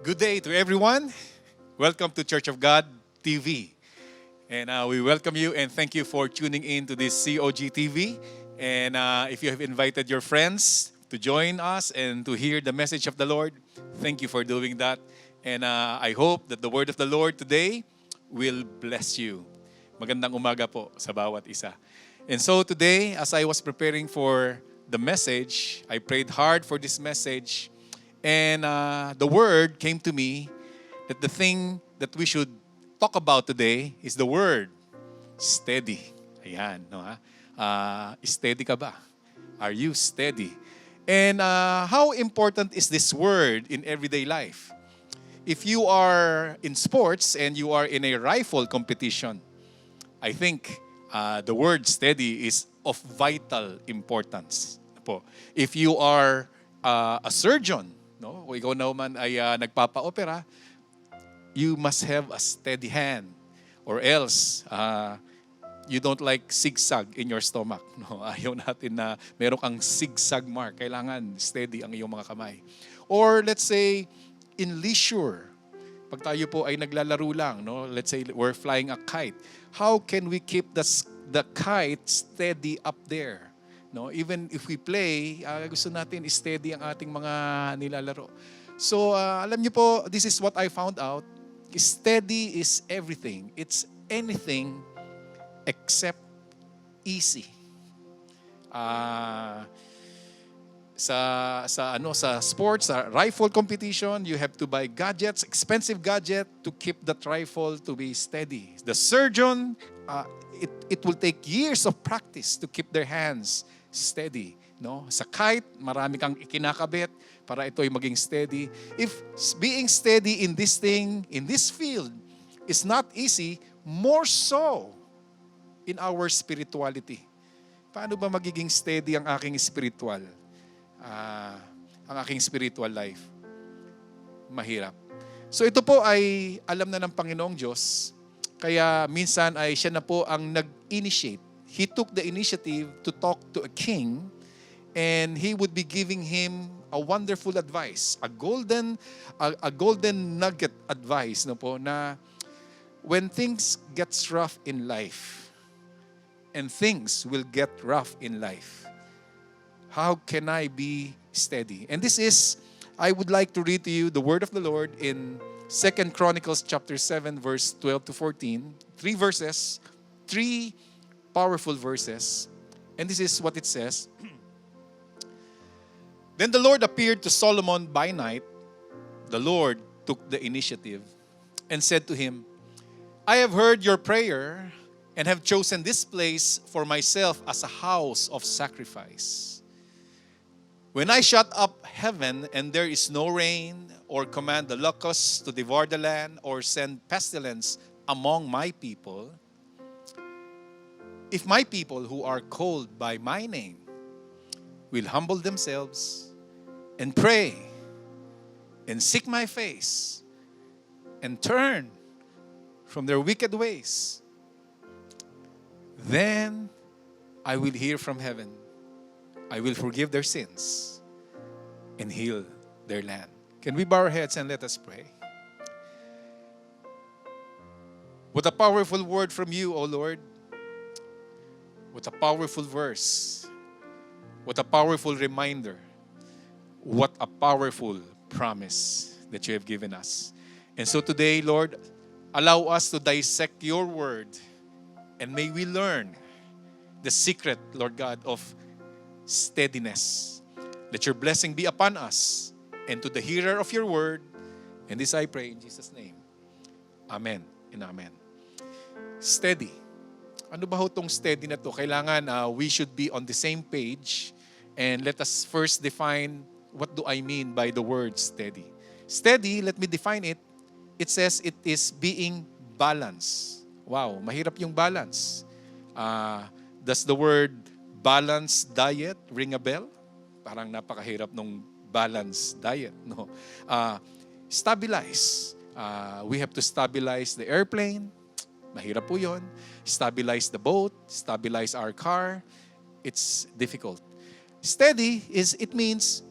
Good day to everyone. Welcome to Church of God TV. And we welcome you and thank you for tuning in to this COG TV. And if you have invited your friends to join us and to hear the message of the Lord, thank you for doing that. And I hope that the word of the Lord today will bless you. Magandang umaga po sa bawat isa. And so today, as I was preparing for the message, I prayed hard for this message. And the word came to me that the thing that we should talk about today is the word steady. Ayan, no ha? Steady ka ba? Are you steady? And how important is this word in everyday life? If you are in sports and you are in a rifle competition, I think the word steady is of vital importance. Po. If you are a surgeon, no, kung ikaw naman ay nagpapa-opera, you must have a steady hand or else you don't like zigzag in your stomach. No, ayaw natin na meron kang zigzag mark. Kailangan steady ang iyong mga kamay. Or let's say in leisure, pag tayo po ay naglalaro lang, no, let's say we're flying a kite, how can we keep the kite steady up there? No, even if we play, gusto natin steady ang ating mga nilalaro. So, alam niyo po, this is what I found out. Steady is everything. It's anything except easy. Sa sports, sa rifle competition, you have to buy gadgets, expensive gadget to keep that rifle to be steady. The surgeon, it will take years of practice to keep their hands steady. No? Sa kite, marami kang ikinakabit para ito ay maging steady. If being steady in this thing, in this field, is not easy, more so in our spirituality. Paano ba magiging steady ang aking spiritual? Ang aking spiritual life? Mahirap. So ito po ay alam na ng Panginoong Diyos, kaya minsan ay siya na po ang nag-initiate. He took the initiative to talk to a king and he would be giving him a wonderful advice, a golden nugget advice, no po, na when things gets rough in life, and things will get rough in life, how can I be steady? And this is, I would like to read to you the word of the Lord in 2 Chronicles chapter 7, verse 12 to 14. 3 verses, 3 powerful verses. And this is what it says. Then the Lord appeared to Solomon by night. The Lord took the initiative and said to him, I have heard your prayer and have chosen this place for myself as a house of sacrifice. When I shut up heaven and there is no rain, or command the locusts to devour the land, or send pestilence among my people, if my people who are called by my name will humble themselves and pray and seek my face and turn from their wicked ways, then I will hear from heaven. I will forgive their sins and heal their land. Can we bow our heads and let us pray? What a powerful word from you, O Lord. What a powerful verse. What a powerful reminder. What a powerful promise that you have given us. And so today, Lord, allow us to dissect your word, and may we learn the secret, Lord God, of steadiness. Let your blessing be upon us and to the hearer of your word. And this I pray in Jesus' name. Amen and amen. Steady. Ano ba ho itong steady na to? Kailangan we should be on the same page. And let us first define what do I mean by the word steady. Steady, let me define it. It says it is being balanced. Wow, mahirap yung balance. Does the word balanced diet ring a bell? Parang napakahirap nung balanced diet. No? Stabilize. We have to stabilize the airplane. Mahirap po yun. Stabilize the boat. Stabilize our car. It's difficult. Steady it means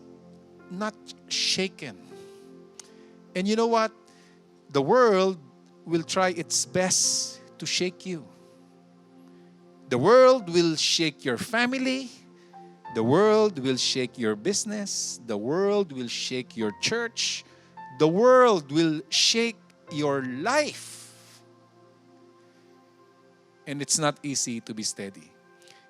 not shaken. And you know what? The world will try its best to shake you. The world will shake your family. The world will shake your business. The world will shake your church. The world will shake your life. And it's not easy to be steady.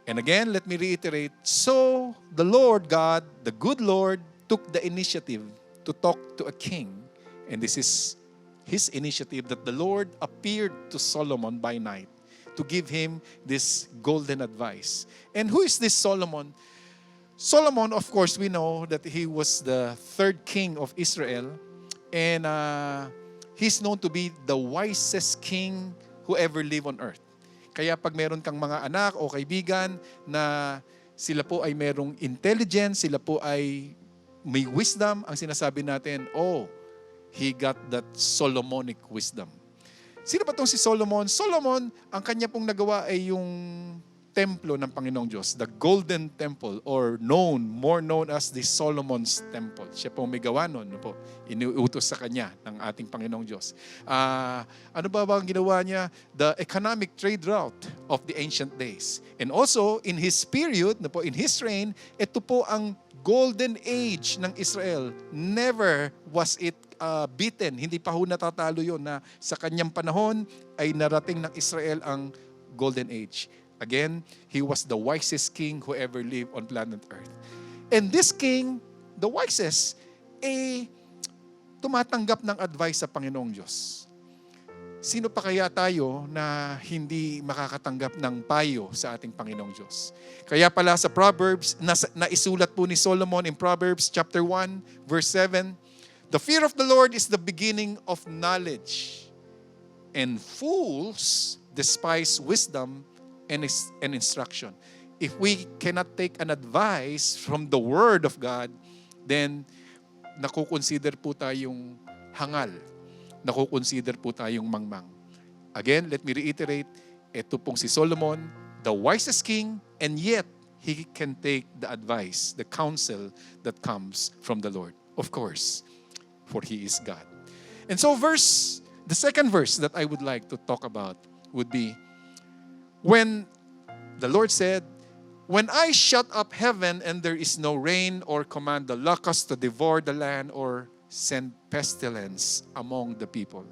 And again, let me reiterate, so the Lord God, the good Lord, took the initiative to talk to a king. And this is his initiative that the Lord appeared to Solomon by night to give him this golden advice. And who is this Solomon? Solomon, of course, we know that he was the third king of Israel. And he's known to be the wisest king who ever lived on earth. Kaya pag meron kang mga anak o kaibigan na sila po ay merong intelligence, sila po ay may wisdom, ang sinasabi natin, oh, he got that Solomonic wisdom. Sino ba itong si Solomon? Solomon, ang kanya pong nagawa ay yung templo ng Panginoong Diyos, the Golden Temple, or more known as the Solomon's Temple. Siya po may gawa nun, po, iniutos sa kanya ng ating Panginoong Diyos. Ano ba ang ginawa niya? The economic trade route of the ancient days. And also, in his period, in his reign, ito po ang golden age ng Israel. Never was it beaten. Hindi pa ho natatalo yun na sa kanyang panahon ay narating ng Israel ang golden age. Again, he was the wisest king who ever lived on planet Earth. And this king, the wisest, tumatanggap ng advice sa Panginoong Diyos. Sino pa kaya tayo na hindi makakatanggap ng payo sa ating Panginoong Diyos? Kaya pala sa Proverbs, naisulat po ni Solomon in Proverbs chapter 1, verse 7, the fear of the Lord is the beginning of knowledge, and fools despise wisdom and instruction. If we cannot take an advice from the Word of God, then nakukonsider po tayong hangal. Nakukonsider po tayong mangmang. Again, let me reiterate, ito pong si Solomon, the wisest king, and yet he can take the advice, the counsel that comes from the Lord. Of course, for he is God. And so the second verse that I would like to talk about would be, when the Lord said, when I shut up heaven and there is no rain, or command the locusts to devour the land, or send pestilence among the people.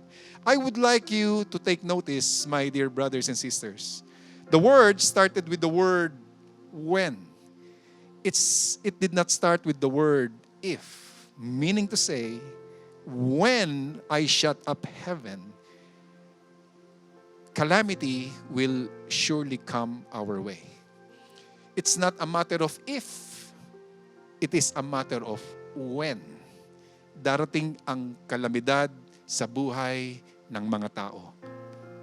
I would like you to take notice, my dear brothers and sisters. The word started with the word when. It did not start with the word if, meaning to say, when I shut up heaven, calamity will surely come our way. It's not a matter of if, it is a matter of when. Darating ang kalamidad sa buhay ng mga tao.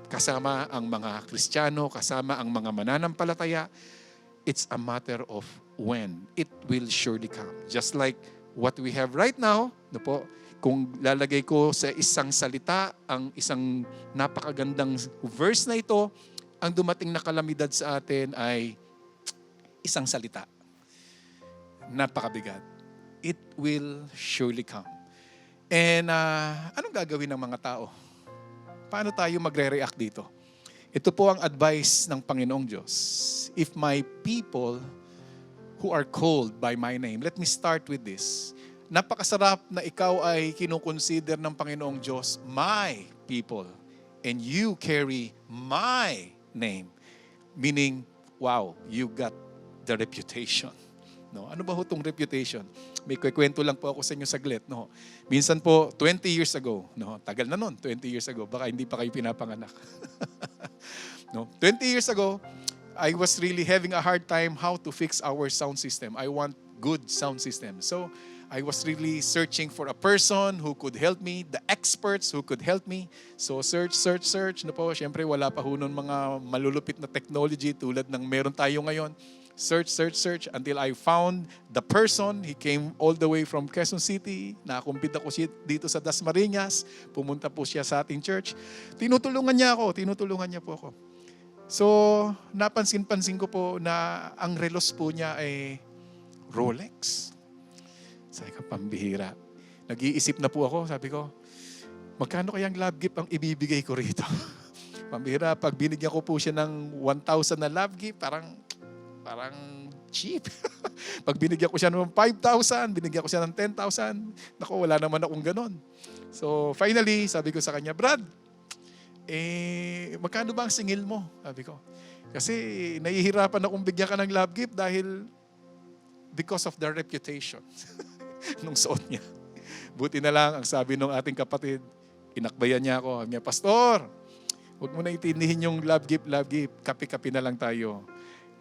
Kasama ang mga Kristiyano, kasama ang mga mananampalataya, it's a matter of when. It will surely come. Just like what we have right now, kung lalagay ko sa isang salita, ang isang napakagandang verse na ito, ang dumating na kalamidad sa atin ay isang salita. Napakabigat. It will surely come. And anong gagawin ng mga tao? Paano tayo magre-react dito? Ito po ang advice ng Panginoong Diyos. If my people who are called by my name, let me start with this. Napakasarap na ikaw ay kinukonsider ng Panginoong Diyos, my people, and you carry my name. Meaning, wow, you got the reputation. No? Ano ba ho itong reputation? May kwento lang po ako sa inyo saglit. No? Minsan po, 20 years ago, no? Tagal na nun, 20 years ago, baka hindi pa kayo pinapanganak. No? 20 years ago, I was really having a hard time how to fix our sound system. I want good sound system. So, I was really searching for a person who could help me, the experts who could help me. So search. No po, syempre wala pa ho nun mga malulupit na technology tulad ng meron tayo ngayon. Search until I found the person. He came all the way from Quezon City. Nakakumpita ko siya dito sa Dasmariñas. Pumunta po siya sa ating church. Tinutulungan niya po ako. So, napansin-pansin ko po na ang relos po niya ay Rolex. Sabi ko, pambihira. Nag-iisip na po ako, sabi ko, magkano kayang love gift ang ibibigay ko rito? Pambihira, pag binigyan ko po siya ng 1,000 na love gift, parang cheap. Pag binigyan ko siya ng 5,000, binigyan ko siya ng 10,000, naku, wala naman akong ganon. So finally, sabi ko sa kanya, Brad, magkano ba ang singil mo? Sabi ko. Kasi nahihirapan akong bigyan ka ng love gift dahil because of the reputation nung suot niya. Buti na lang, ang sabi ng ating kapatid, inakbayan niya ako. Sabi niya, Pastor, huwag mo na itindihin yung love gift. Kapi-kapi na lang tayo.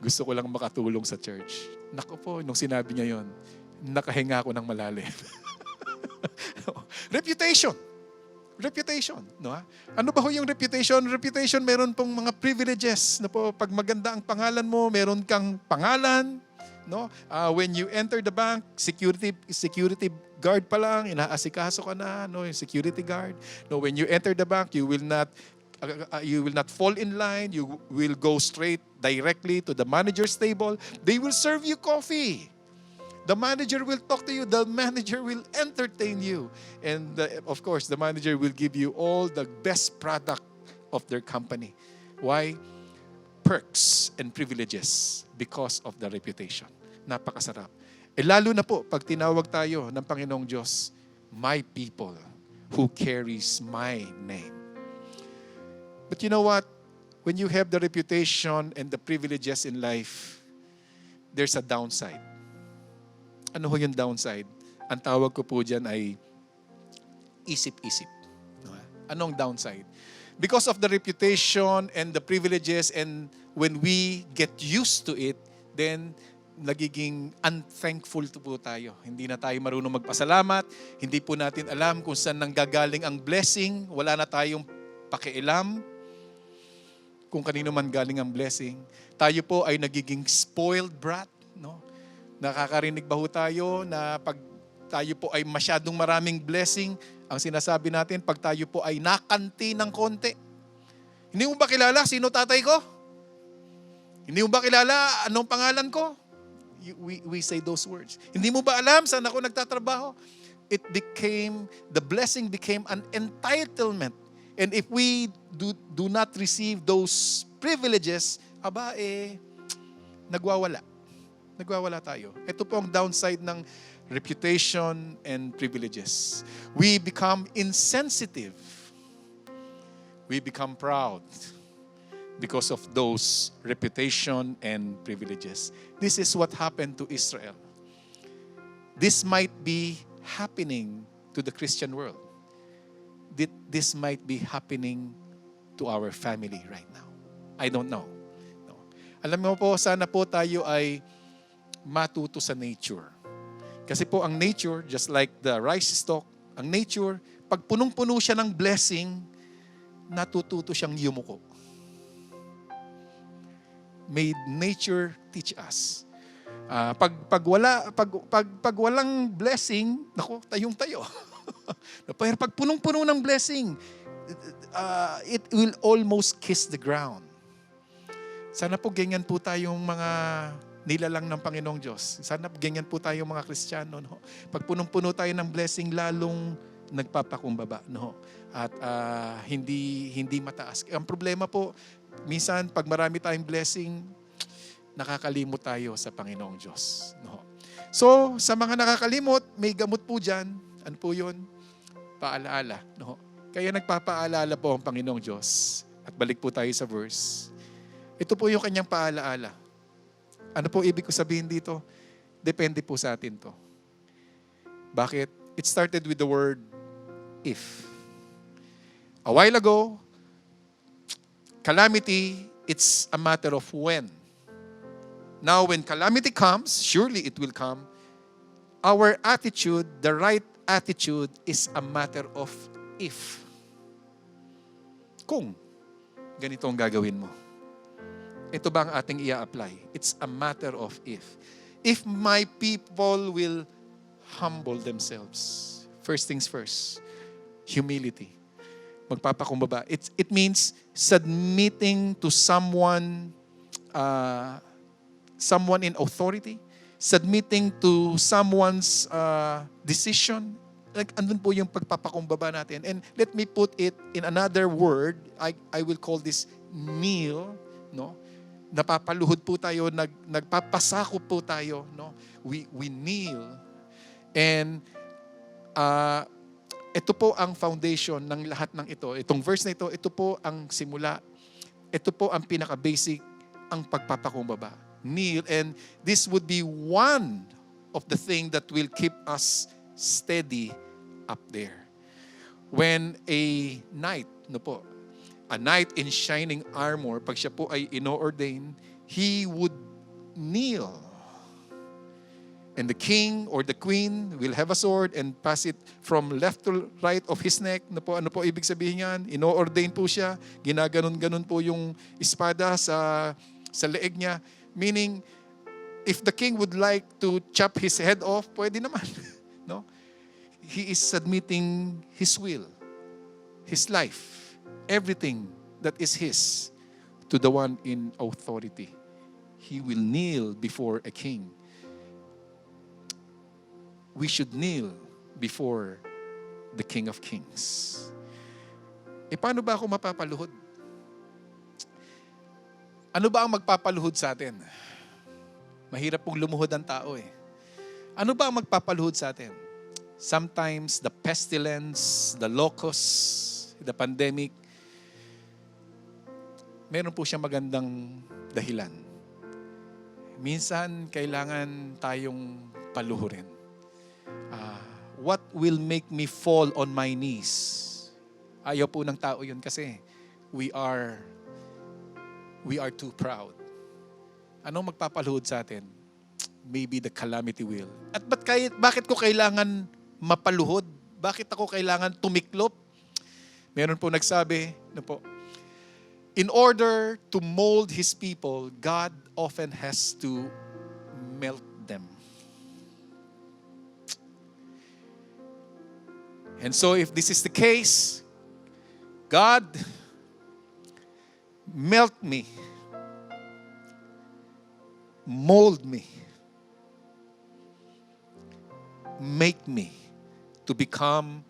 Gusto ko lang makatulong sa church. Naku po, nung sinabi niya yon, nakahinga ako ng malalim. Reputation. No? Ano ba ho yung reputation? Reputation, meron pong mga privileges. No po, pag maganda ang pangalan mo, meron kang pangalan. No? When you enter the bank, security guard pa lang, inaasikaso ka na, no, yung security guard. No, when you enter the bank, you will not fall in line. You will go straight directly to the manager's table. They will serve you coffee. The manager will talk to you. The manager will entertain you. And of course, the manager will give you all the best product of their company. Why? Perks and privileges because of the reputation. Napakasarap. Lalo na po, pag tinawag tayo ng Panginoong Diyos, my people who carries my name. But you know what? When you have the reputation and the privileges in life, there's a downside. Ano ho yung downside? Ang tawag ko po dyan ay isip-isip. Anong downside? Because of the reputation and the privileges, and when we get used to it, then nagiging unthankful po tayo. Hindi na tayo marunong magpasalamat. Hindi po natin alam kung saan nanggagaling ang blessing. Wala na tayong pakialam kung kanino man galing ang blessing. Tayo po ay nagiging spoiled brat. No? Nakakarinig ba ho tayo na pag tayo po ay masyadong maraming blessing, ang sinasabi natin, pag tayo po ay nakanti ng konti. Hindi mo ba kilala sino tatay ko? Hindi mo ba kilala anong pangalan ko? We say those words. Hindi mo ba alam saan ako nagtatrabaho? The blessing became an entitlement. And if we do not receive those privileges, nagwawala. Nagwawala tayo. Ito po ang downside ng reputation and privileges. We become insensitive. We become proud because of those reputation and privileges. This is what happened to Israel. This might be happening to the Christian world. This might be happening to our family right now. I don't know. No. Alam mo po, sana po tayo ay matuto sa nature. Kasi po ang nature, just like the rice stalk, ang nature, pag punong-puno siya ng blessing, natututo siyang yumuko. May nature teach us. Pag walang blessing, naku, tayong-tayo. Pero pag punong-puno ng blessing, it will almost kiss the ground. Sana po ganyan po tayong mga nilalang ng Panginoong Diyos. Sana ganyan po tayong mga Kristiyano. No? Pag punong-puno tayo ng blessing, lalong nagpapakumbaba. No? At hindi mataas. Ang problema po, minsan pag marami tayong blessing, nakakalimot tayo sa Panginoong Diyos. No? So, sa mga nakakalimot, may gamot po dyan. Ano po yun? Paalaala. No? Kaya nagpapaalala po ang Panginoong Diyos. At balik po tayo sa verse. Ito po yung kanyang paalaala. Ano po ibig ko sabihin dito? Depende po sa atin to. Bakit? It started with the word if. A while ago, calamity, it's a matter of when. Now, when calamity comes, surely it will come, our attitude, the right attitude, is a matter of if. Kung ganito ang gagawin mo. Ito ba ang ating i-apply? It's a matter of if. If my people will humble themselves. First things first. Humility. Magpapakumbaba. It means submitting to someone in authority, submitting to someone's decision, andun po yung pagpapakumbaba natin. And let me put it in another word. I will call this kneel, no? Napapaluhod po tayo, nagpapasako po tayo, no? We kneel. And ito po ang foundation ng lahat ng ito. Itong verse na ito po ang simula. Ito po ang pinaka-basic, ang pagpapakumbaba. Kneel, and this would be one of the thing that will keep us steady up there. When a knight, a knight in shining armor, pag siya po ay ino-ordain, he would kneel. And the king or the queen will have a sword and pass it from left to right of his neck. Ano po ibig sabihin yan? Ino-ordain po siya. Ginaganon-ganon po yung espada sa leeg niya. Meaning, if the king would like to chop his head off, pwede naman. No? He is submitting his will, his life, everything that is his to the one in authority. He will kneel before a king. We should kneel before the King of Kings. Paano ba ako mapapaluhod? Ano ba ang magpapaluhod sa atin? Mahirap pong lumuhod ang tao eh. Ano ba ang magpapaluhod sa atin? Sometimes the pestilence, the locusts, the pandemic, meron po siyang magandang dahilan. Minsan, kailangan tayong paluhurin. What will make me fall on my knees? Ayaw po ng tao yun kasi we are too proud. Anong magpapaluhod sa atin? Maybe the calamity will. At bakit ko kailangan mapaluhod? Bakit ako kailangan tumiklop? Meron po nagsabi, in order to mold His people, God often has to melt them. And so if this is the case, God, melt me, mold me, make me to become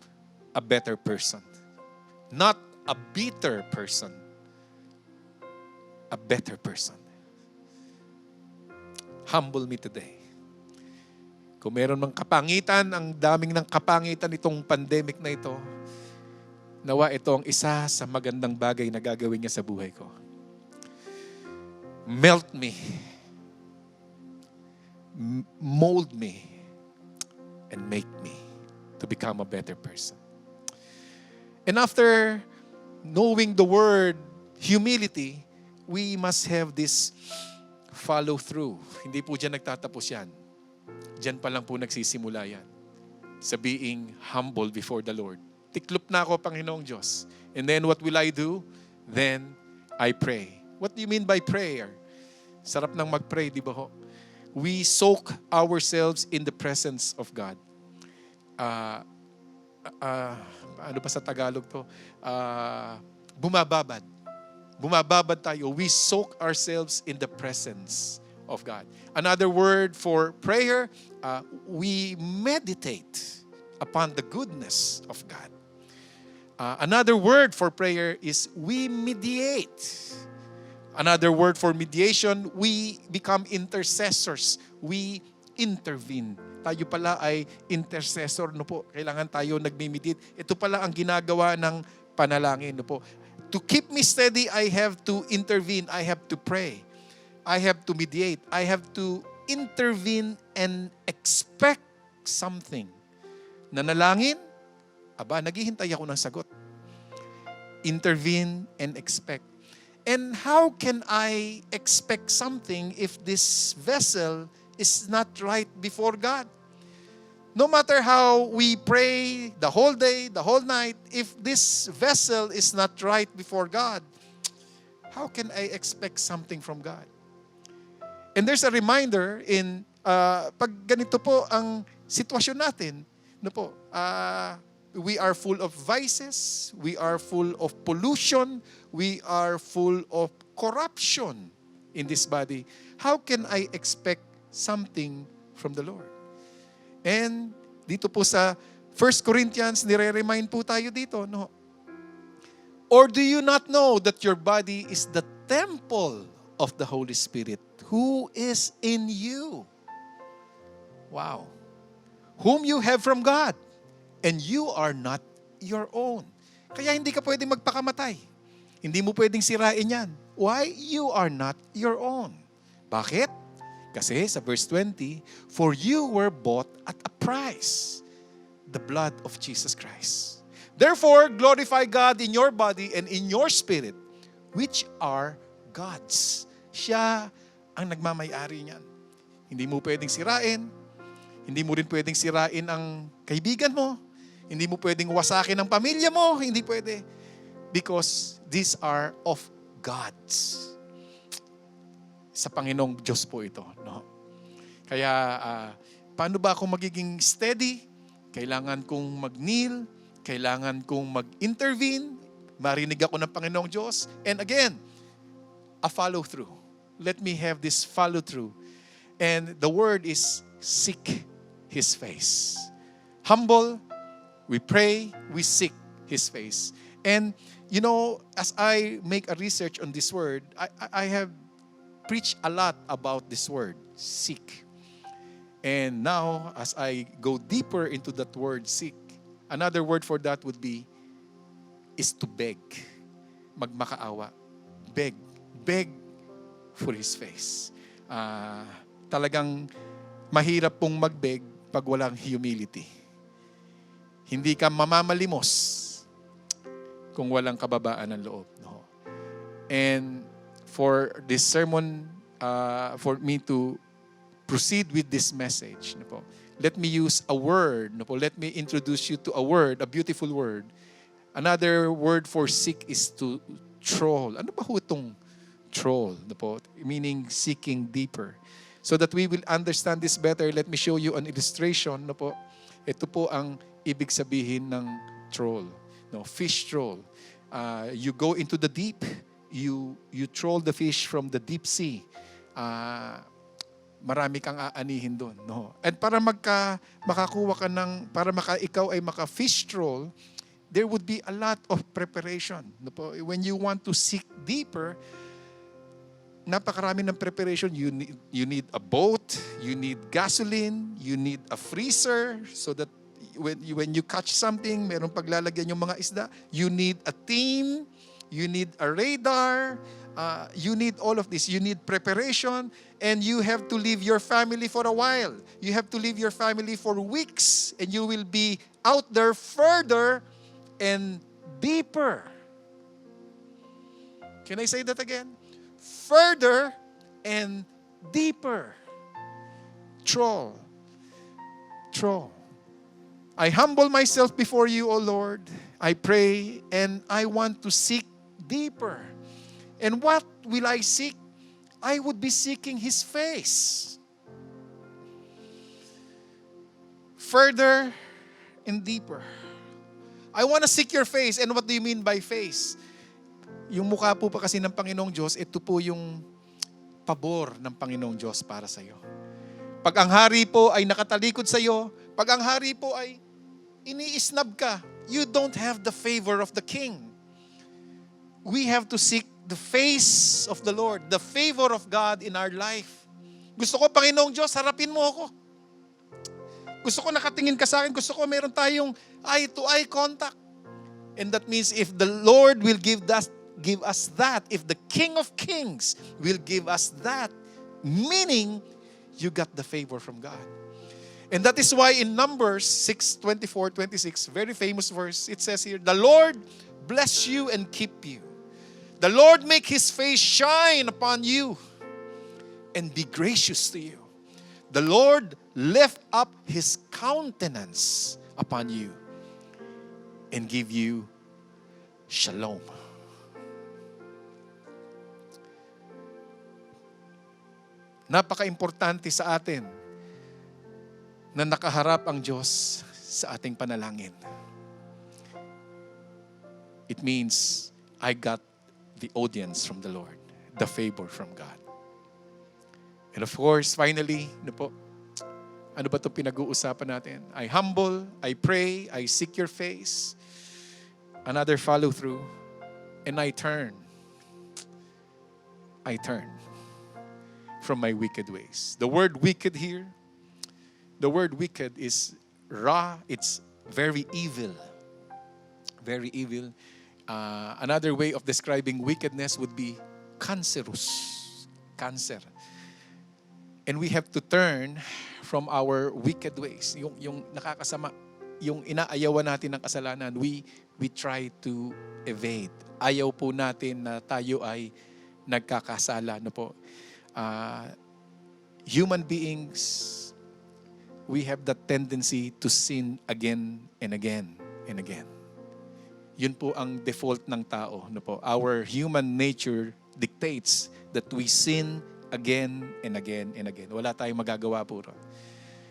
a better person. Not a bitter person, a better person. Humble me today. Kung meron ng kapangitan, ang daming ng kapangitan itong pandemic na ito, nawa ito ang isa sa magandang bagay na gagawin niya sa buhay ko. Melt me. Mold me. And make me to become a better person. And after knowing the word humility, we must have this follow through. Hindi po dyan nagtatapos yan. Diyan pa lang po nagsisimula yan. Sa being humble before the Lord. Tiklop na ako, Panginoong Diyos. And then what will I do? Then I pray. What do you mean by prayer? Sarap nang mag-pray, di ba ho? We soak ourselves in the presence of God. Ano ba sa Tagalog to? Bumababad. Bumababad tayo. We soak ourselves in the presence of God. Another word for prayer, we meditate upon the goodness of God. Another word for prayer is we mediate. Another word for mediation, we become intercessors. We intervene. Tayo pala ay intercessor, no po. Kailangan tayo nagme-mediate. Ito pala ang ginagawa ng panalangin, no po. To keep me steady, I have to intervene. I have to pray. I have to mediate. I have to intervene and expect something. Nanalangin, naghihintay ako ng sagot. Intervene and expect. And how can I expect something if this vessel is not right before God? No matter how we pray the whole day, the whole night, if this vessel is not right before God, how can I expect something from God? And there's a reminder in pag ganito po ang sitwasyon natin, we are full of vices, we are full of pollution, we are full of corruption in this body. How can I expect something from the Lord? And dito po sa 1 1 Corinthians, nire-remind po tayo dito, no? Or do you not know that your body is the temple of the Holy Spirit who is in you? Wow. Whom you have from God, and you are not your own. Kaya hindi ka pwedeng magpakamatay. Hindi mo pwedeng sirain yan. Why? You are not your own. Bakit? Kasi sa verse 20, for you were bought at a price, the blood of Jesus Christ. Therefore, glorify God in your body and in your spirit, which are God's. Siya ang nagmamayari niyan. Hindi mo pwedeng sirain. Hindi mo rin pwedeng sirain ang kaibigan mo. Hindi mo pwedeng wasakin ang pamilya mo. Hindi pwede. Because these are of God's. Sa Panginoong Diyos po ito. No? Kaya, paano ba ako magiging steady? Kailangan kong mag-kneel. Kailangan kong mag-intervene. Marinig ako ng Panginoong Diyos. And again, a follow-through. Let me have this follow-through. And the word is seek His face. Humble, we pray, we seek His face. And, you know, as I make a research on this word, I have preached a lot about this word, seek. And now, as I go deeper into that word, seek, another word for that would be, is to beg. Magmakaawa. Beg. Beg for His face. Talagang mahirap pong magbeg pag walang humility. Hindi ka mamamalimos kung walang kababaan ng loob. No? And for this sermon, for me to proceed with this message, no po, let me use a word. No po, let me introduce you to a word, a beautiful word. Another word for seek is to troll. Ano ba ho itong troll? No po? Meaning seeking deeper. So that we will understand this better, let me show you an illustration. No po? Ito po ang ibig sabihin ng troll. No, fish troll. You go into the deep, you troll the fish from the deep sea. Marami kang aanihin doon, no. And para makakuha ka ng ikaw ay maka-fish troll, there would be a lot of preparation, no po. When you want to seek deeper, napakarami ng preparation. You need a boat, you need gasoline, you need a freezer so that when you catch something, merong paglalagyan yung mga isda. You need a team, you need a radar, you need all of this. You need preparation, and you have to leave your family for a while. You have to leave your family for weeks, and you will be out there further and deeper. Can I say that again? Further and deeper. Troll. I humble myself before you, O Lord. I pray and I want to seek deeper. And what will I seek? I would be seeking His face. Further and deeper. I want to seek your face. And what do you mean by face? Yung mukha po pa kasi ng Panginoong Diyos, ito po yung pabor ng Panginoong Diyos para sa iyo. Pag ang hari po ay nakatalikod sa iyo, pag ang hari po ay iniisnab ka, you don't have the favor of the king. We have to seek the face of the Lord, the favor of God in our life. Gusto ko, Panginoong Diyos, harapin mo ako. Gusto ko nakatingin ka sa akin, gusto ko meron tayong eye-to-eye contact. And that means if the Lord will give us that, if the King of Kings will give us that, meaning you got the favor from God. And that is why in Numbers 6:24-26, very famous verse, it says here, the Lord bless you and keep you. The Lord make His face shine upon you and be gracious to you. The Lord lift up His countenance upon you and give you shalom. Napaka-importante sa atin na nakaharap ang Diyos sa ating panalangin. It means I got the audience from the Lord, the favor from God. And of course, finally, Ano ba itong pinag-uusapan natin? I humble, I pray, I seek your face. Another follow through. And I turn from my wicked ways. The word wicked here, the word wicked is ra, it's very evil. Very evil. Another way of describing wickedness would be cancerous. Cancer. And we have to turn from our wicked ways. Yung nakakasama, yung inaayawan natin ng kasalanan, we try to evade. Ayaw po natin na tayo ay nagkakasala. No po? Human beings, we have the tendency to sin again and again and again. Yun po ang default ng tao. No po? Our human nature dictates that we sin again and again and again. Wala tayong magagawa po.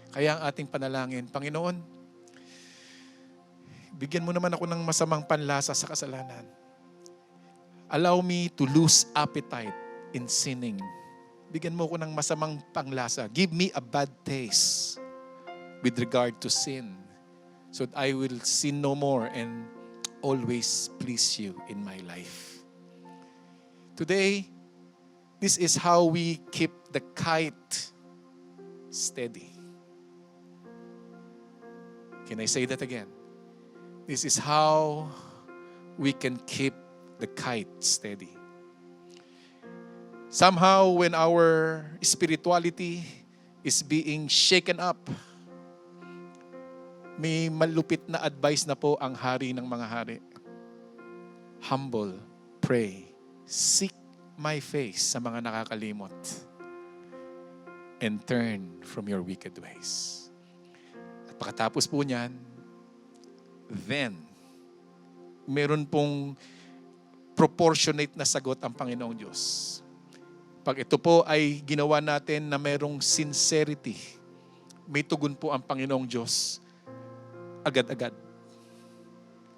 Kaya ang ating panalangin, Panginoon, bigyan mo naman ako ng masamang panlasa sa kasalanan. Allow me to lose appetite in sinning. Bigyan mo ako ng masamang panglasa. Give me a bad taste with regard to sin, so that I will sin no more and always please you in my life. Today, this is how we keep the kite steady. Can I say that again? This is how we can keep the kite steady. Somehow, when our spirituality is being shaken up, may malupit na advice na po ang hari ng mga hari. Humble, pray, seek my face sa mga nakakalimot, and turn from your wicked ways. At pagkatapos po niyan, then, meron pong proportionate na sagot ang Panginoong Diyos. Pag ito po ay ginawa natin na merong sincerity, may tugon po ang Panginoong Diyos agad-agad.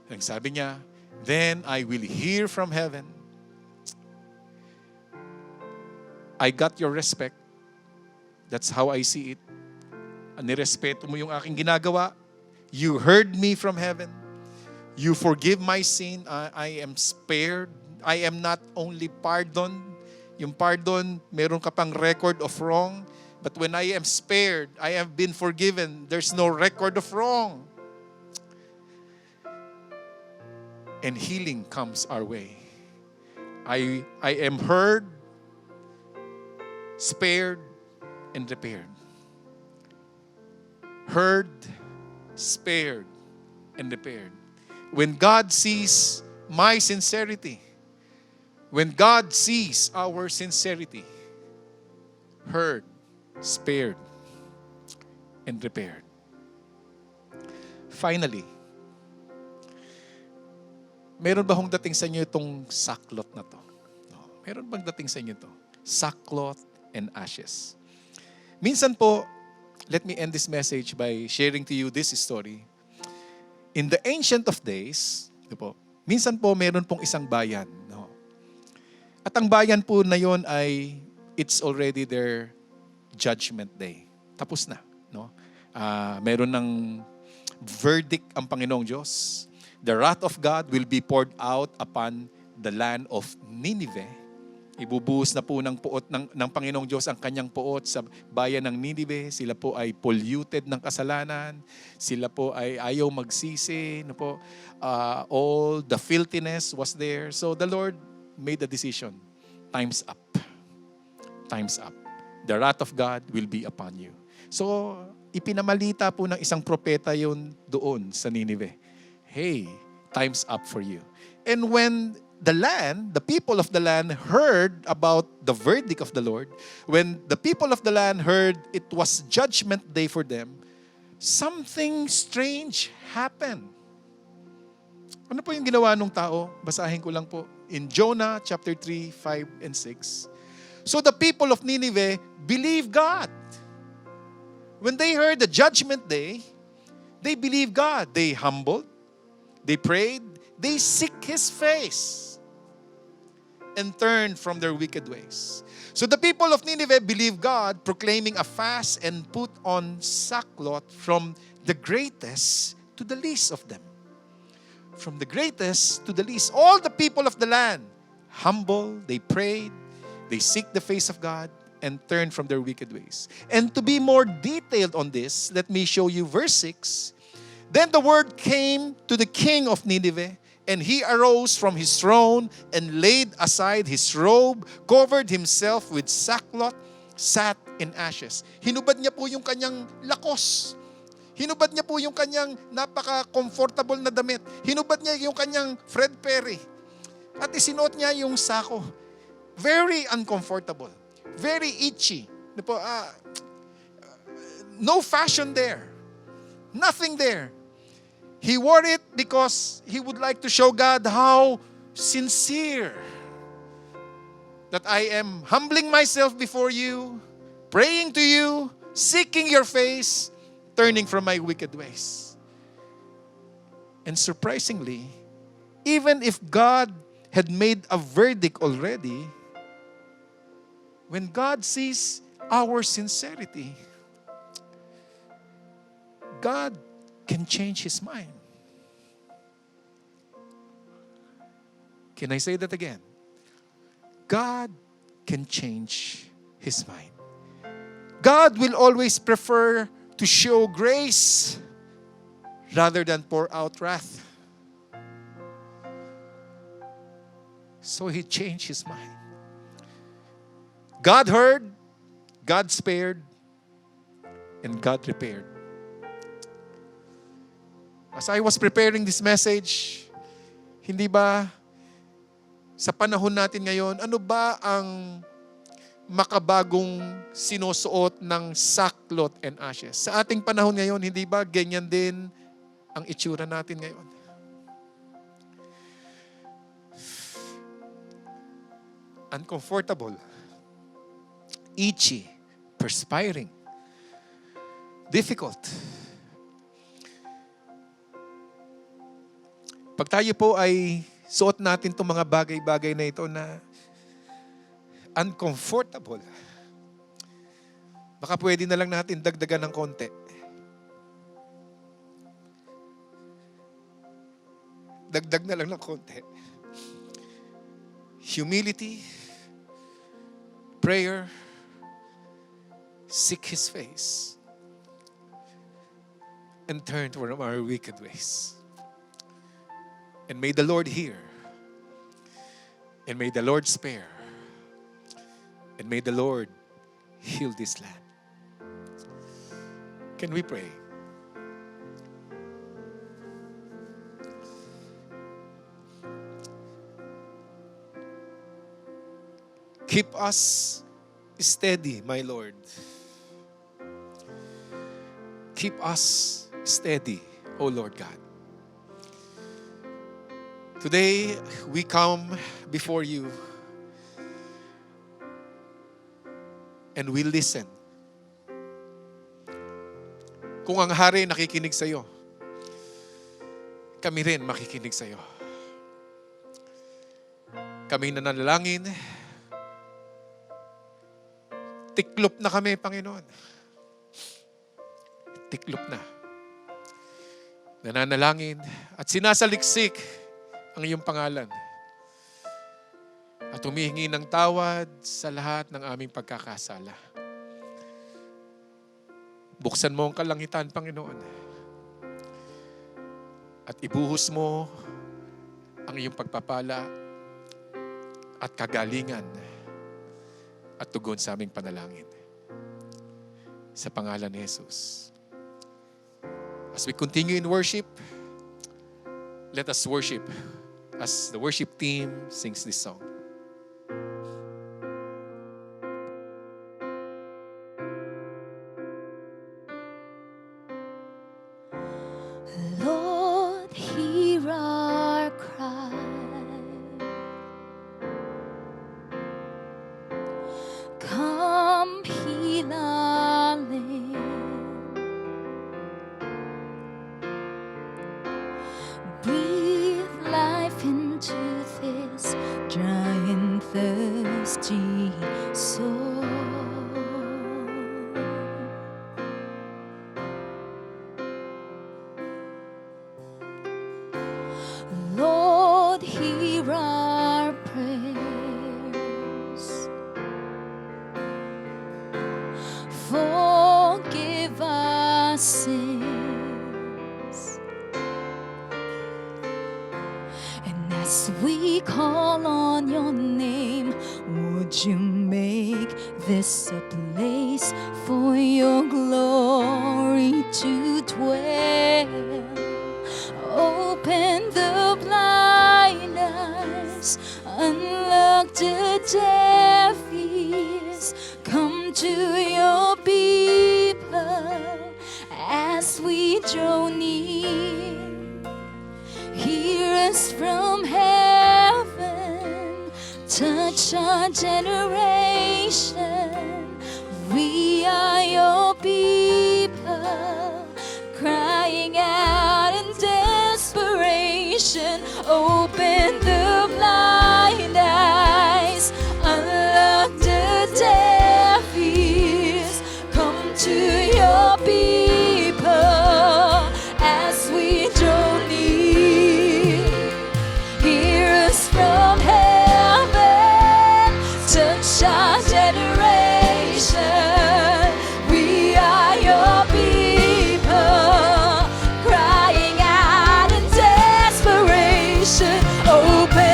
Ang sabi niya, then I will hear from heaven. I got your respect. That's how I see it. Nirespeto mo yung aking ginagawa. You heard me from heaven. You forgive my sin. I am spared. I am not only pardoned. Yung pardon, meron ka pang record of wrong. But when I am spared, I have been forgiven. There's no record of wrong. And healing comes our way. I am heard, spared, and repaired. Heard, spared, and repaired. When God sees my sincerity, when God sees our sincerity, heard, spared, and repaired. Finally, meron ba hong dating sa inyo itong sackcloth na to? No. Meron bang dating sa inyo ito? Sackcloth and ashes. Minsan po, let me end this message by sharing to you this story. In the ancient of days, minsan po meron pong isang bayan. No? At ang bayan po na yon ay it's already their judgment day. Tapos na. No? Meron ng verdict ang Panginoong Diyos. The wrath of God will be poured out upon the land of Nineveh. Ibubuhos na po ng puot ng Panginoong Diyos ang kanyang puot sa bayan ng Nineveh. Sila po ay polluted ng kasalanan. Sila po ay ayaw magsisi. No po? All the filthiness was there. So the Lord made a decision. Time's up. Time's up. The wrath of God will be upon you. So, ipinamalita po ng isang propeta yun doon sa Nineveh. Hey, time's up for you. And when the people of the land heard about the verdict of the Lord, when the people of the land heard it was judgment day for them, something strange happened. Ano po yung ginawa ng tao? Basahin ko lang po. In Jonah chapter 3, 5, and 6. So the people of Nineveh believed God. When they heard the judgment day, they believed God. They humbled, they prayed, they seek His face. and turned from their wicked ways. So the people of Nineveh believed God, proclaiming a fast and put on sackcloth from the greatest to the least of them. From the greatest to the least. All the people of the land, humble, they prayed, they seek the face of God, and turned from their wicked ways. And to be more detailed on this, let me show you verse 6. Then the word came to the king of Nineveh, and he arose from his throne and laid aside his robe, covered himself with sackcloth, sat in ashes. Hinubad niya po yung kanyang lakos. Hinubad niya po yung kanyang napaka-comfortable na damit. Hinubad niya yung kanyang Fred Perry. At isinuot niya yung sako. Very uncomfortable. Very itchy. No fashion there. Nothing there. He wore it because he would like to show God how sincere that I am humbling myself before you, praying to you, seeking your face, turning from my wicked ways. And surprisingly, even if God had made a verdict already, when God sees our sincerity, God can change His mind. Can I say that again? God can change His mind. God will always prefer to show grace rather than pour out wrath. So He changed His mind. God heard, God spared, and God repaired. As I was preparing this message, hindi ba sa panahon natin ngayon, ano ba ang makabagong sinusuot ng sackcloth and ashes? Sa ating panahon ngayon, hindi ba ganyan din ang itsura natin ngayon? Uncomfortable, itchy, perspiring, difficult. Pag tayo po ay suot natin itong mga bagay-bagay na ito na uncomfortable, baka pwede na lang natin dagdagan ng konti. Dagdag na lang ng konti. Humility, prayer, seek His face, and turn from our wicked ways. And may the Lord hear. And may the Lord spare. And may the Lord heal this land. Can we pray? Keep us steady, my Lord. Keep us steady, O Lord God. Today, we come before you and we listen. Kung ang hari nakikinig sa iyo, kami rin makikinig sa iyo. Kami nananalangin, tiklop na kami, Panginoon. Tiklop na. Nananalangin at sinasaliksik ang iyong pangalan. At humihingi ng tawad sa lahat ng aming pagkakasala. Buksan mo ang kalangitan, Panginoon. At ibuhos mo ang iyong pagpapala at kagalingan at tugon sa aming panalangin. Sa pangalan ni Jesus. As we continue in worship, let us worship as the worship team sings this song. Lord, hear our cry. Come heal our land. Breathe life into this dry you make this a place for your glory to dwell? Open the blind eyes, unlock the deaf ears. Come to your people as we draw near. Hear us from heaven, touch our generation. We are your people, crying out in desperation. Open the blind eyes, unlock the deaf ears. Come to your people as we draw near. Hear us from heaven, touch our generation. We are your people, crying out in desperation. Open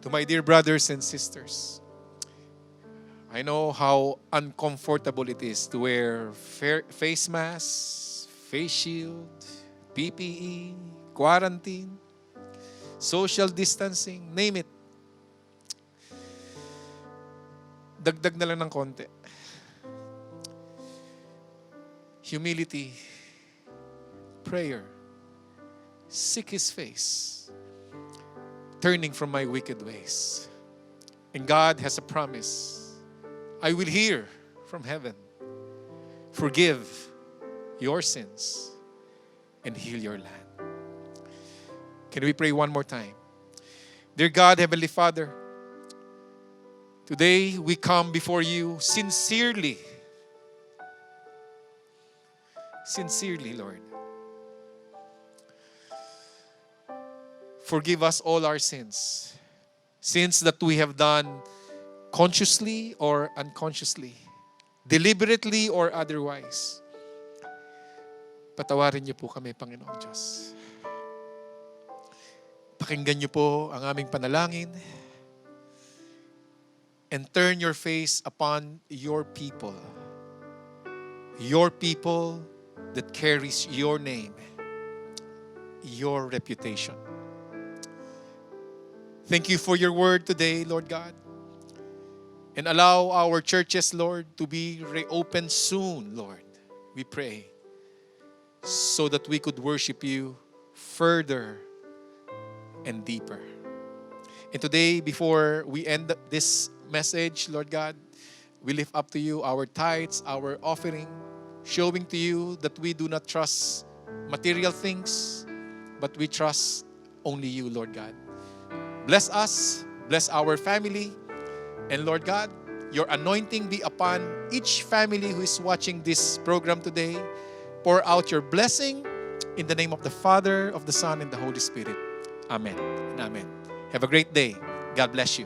To my dear brothers and sisters, I know how uncomfortable it is to wear face mask, face shield, PPE, quarantine, social distancing, name it. Dagdag na lang ng konti. Humility, prayer, seek His face, turning from my wicked ways. And God has a promise. I will hear from heaven, forgive your sins, and heal your land. Can we pray one more time? Dear God, Heavenly Father, today we come before you sincerely. Sincerely, Lord. Forgive us all our sins. Sins that we have done consciously or unconsciously, deliberately or otherwise. Patawarin niyo po kami, Panginoong Diyos. Pakinggan niyo po ang aming panalangin and turn your face upon your people that carries your name, your reputation. Thank you for your word today, Lord God. And allow our churches, Lord, to be reopened soon, Lord. We pray. So that we could worship you further and deeper. And today, before we end this message, Lord God, we lift up to you our tithes, our offering, showing to you that we do not trust material things, but we trust only you, Lord God. Bless us, bless our family, and Lord God, your anointing be upon each family who is watching this program today. Pour out your blessing in the name of the Father, of the Son, and the Holy Spirit. Amen and amen. Have a great day. God bless you.